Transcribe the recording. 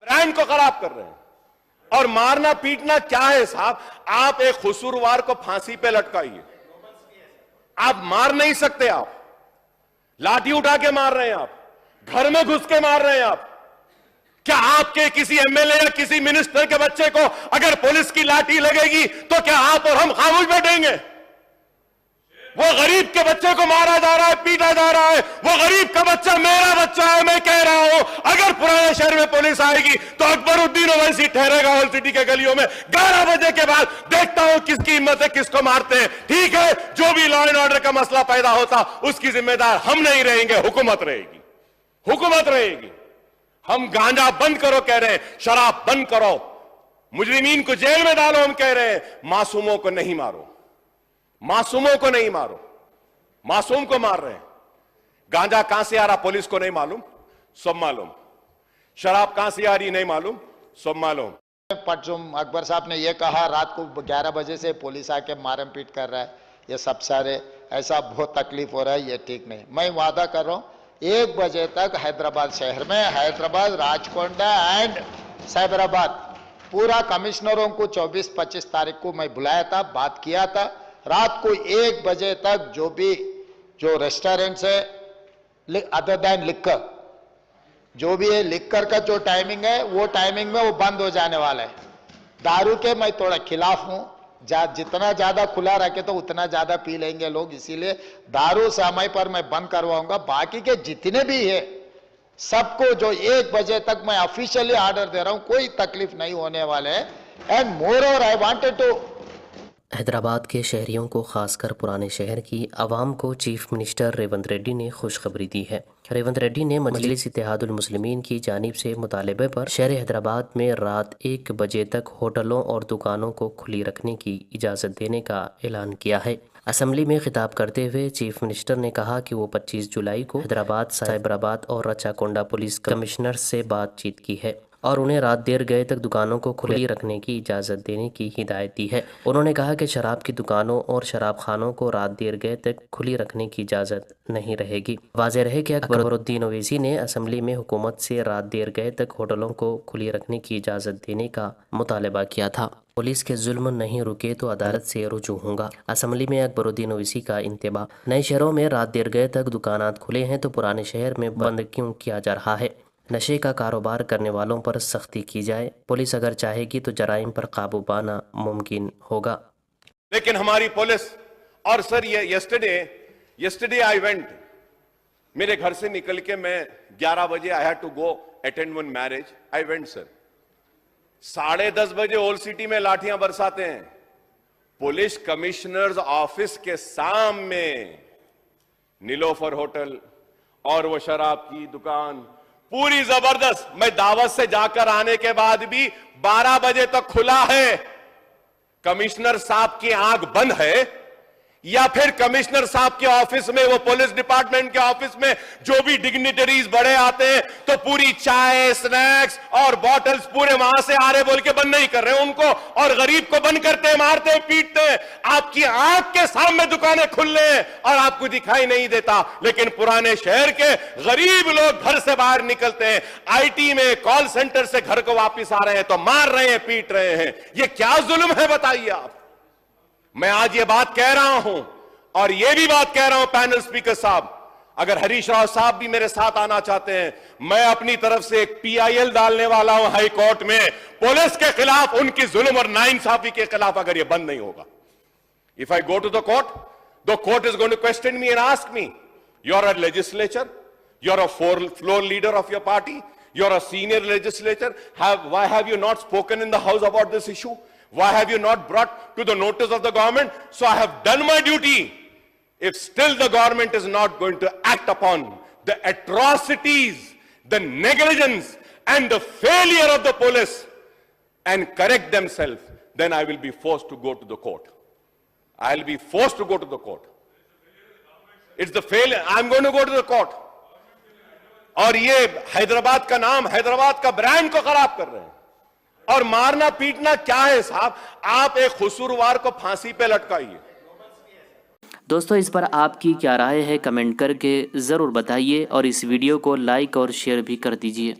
Brand को खराब कर रहे हैं। और मारना पीटना क्या है साहब? आप एक कसूरवार को फांसी पे लटकाइए, आप मार नहीं सकते। आप लाठी उठा के मार रहे हैं, आप घर में घुस के मार रहे हैं। आप क्या आपके किसी एमएलए या किसी मिनिस्टर के बच्चे को अगर पुलिस की लाठी लगेगी तो क्या आप और हम खामोश बैठेंगे? वो गरीब के बच्चे को मारा जा रहा है, पीटा जा रहा है। वो गरीब का बच्चा मेरा बच्चा है। मैं कह रहा हूं अगर पुराने शहर में पुलिस आएगी तो अकबरुद्दीन ओवैसी ठहरेगा हॉल सिटी के गलियों में 11 बजे के बाद। देखता हूं किसकी हिम्मत है, किसको मारते हैं। ठीक है, जो भी लॉ एंड ऑर्डर का मसला पैदा होता उसकी जिम्मेदार हम नहीं रहेंगे, हुकूमत रहेगी, हुकूमत रहेगी। हम गांजा बंद करो कह रहे हैं, शराब बंद करो, मुजरिमीन को जेल में डालो हम कह रहे हैं। मासूमों को नहीं मारो, मासूमों को नहीं मारो। मासूम को मार रहे हैं। गांजा कहां से आ रहा पुलिस को नहीं मालूम, सब मालूम। शराब कहां से आ रही नहीं मालूम, सब मालूम। परचूम अकबर साहब ने यह कहा रात को 11 बजे से पुलिस आके मारम पीट कर रहा है, ये सब सारे ऐसा बहुत तकलीफ हो रहा है, ये ठीक नहीं। मैं वादा कर रहा हूं 1 बजे तक हैदराबाद शहर में, हैदराबाद, राचकोंडा एंड साइबराबाद पूरा कमिश्नरों को 24-25 तारीख को मैं बुलाया था, बात किया था। रात को 1 बजे तक जो रेस्टोरेंट्स है अदर दैन लिक्कर, जो भी है लिक्कर का जो टाइमिंग है वो टाइमिंग में वो बंद हो जाने वाला है। दारू के मैं थोड़ा खिलाफ हूं, जितना ज्यादा खुला रखे तो उतना ज्यादा पी लेंगे लोग, इसीलिए दारू समय पर मैं बंद करवाऊंगा। बाकी के जितने भी है सबको जो 1 बजे तक मैं ऑफिशियली ऑर्डर दे रहा हूं, कोई तकलीफ नहीं होने वाले है। And moreover I wanted to Hyderabad के शहरियों को खासकर पुराने शहर की आवाम को चीफ मिनिस्टर रेवंत रेड्डी ने खुशखबरी दी है। रेवंत रेड्डी ने मजलिस इत्तेहादुल मुस्लिमीन की जानिब से मुतालबे पर शहर हैदराबाद में रात 1 बजे तक होटलों और दुकानों को खुली रखने की इजाज़त देने का ऐलान किया है। असम्बली में खिताब करते हुए चीफ मिनिस्टर ने कहा कि वो 25 जुलाई को हैदराबाद, साइबराबाद और रचाकोंडा पुलिस कमिश्नर से बातचीत की है और उन्हें रात देर गए तक दुकानों को खुली रखने की इजाज़त देने की हिदायत दी है। उन्होंने कहा कि शराब की दुकानों और शराब खानों को रात देर गए तक खुली रखने की इजाज़त नहीं रहेगी। वाज़ेह रहे कि अकबरुद्दीन ओवैसी ने असम्बली में हुकूमत से रात देर गए तक होटलों को खुली रखने की इजाज़त देने का मुतालबा किया था। पुलिस के जुल्म नहीं रुके तो अदालत से रुजू होगा। असम्बली में अकबरुद्दीन ओवैसी का इंतबा, नए शहरों में रात देर गए तक दुकानात खुले हैं तो पुराने शहर में बंद क्यों किया जा रहा है? नशे का कारोबार करने वालों पर सख्ती की जाए। पुलिस अगर चाहेगी तो जराइम पर काबू पाना मुमकिन होगा। लेकिन हमारी पुलिस और सर ये यस्टरडे आई वेंट, मेरे घर से निकल के मैं 11 बजे I had to go attend one marriage. I went sir, 10:30 बजे ओल्ड सिटी में लाठियां बरसाते हैं। पुलिस कमिश्नर्स ऑफिस के सामने नीलोफर होटल और वो शराब की दुकान पूरी जबरदस्त। मैं दावत से जाकर आने के बाद भी 12 बजे तक खुला है। कमिश्नर साहब की आंख बंद है या फिर कमिश्नर साहब के ऑफिस में, वो पुलिस डिपार्टमेंट के ऑफिस में जो भी डिग्निटरीज बड़े आते हैं तो पूरी चाय, स्नैक्स और बॉटल्स पूरे वहां से आ रहे बोल के बंद नहीं कर रहे उनको, और गरीब को बंद करते हैं, मारते हैं, पीटते हैं। आपकी आंख के सामने दुकानें खुल रही हैं और आपको दिखाई नहीं देता। लेकिन पुराने शहर के गरीब लोग घर से बाहर निकलते हैं, आईटी में कॉल सेंटर से घर को वापिस आ रहे हैं तो मार रहे हैं, पीट रहे हैं। ये क्या जुल्म है बताइए आप? मैं आज ये बात कह रहा हूं और ये भी बात कह रहा हूं पैनल स्पीकर साहब, अगर हरीश राव साहब भी मेरे साथ आना चाहते हैं, मैं अपनी तरफ से एक PIL डालने वाला हूं हाई कोर्ट में पुलिस के खिलाफ, उनकी जुल्म और नाइंसाफी के खिलाफ, अगर ये बंद नहीं होगा। If I go to the court is going to question me and ask me, you are a legislature, you are a floor leader of your party, you are a senior legislature, why have you not spoken in the house about this issue? Why have you not brought to the notice of the government? So I have done my duty. If still the government is not going to act upon the atrocities, the negligence and the failure of the police and correct themselves, then I will be forced to go to the court. I'll be forced to go to the court. It's the failure. I'm going to go to the court. और ये हैदराबाद का नाम, हैदराबाद का brand को खराब कर रहे हैं। और मारना पीटना क्या है साहब? आप एक कसूरवार को फांसी पे लटकाइए। दोस्तों, इस पर आपकी क्या राय है कमेंट करके ज़रूर बताइए और इस वीडियो को लाइक और शेयर भी कर दीजिए।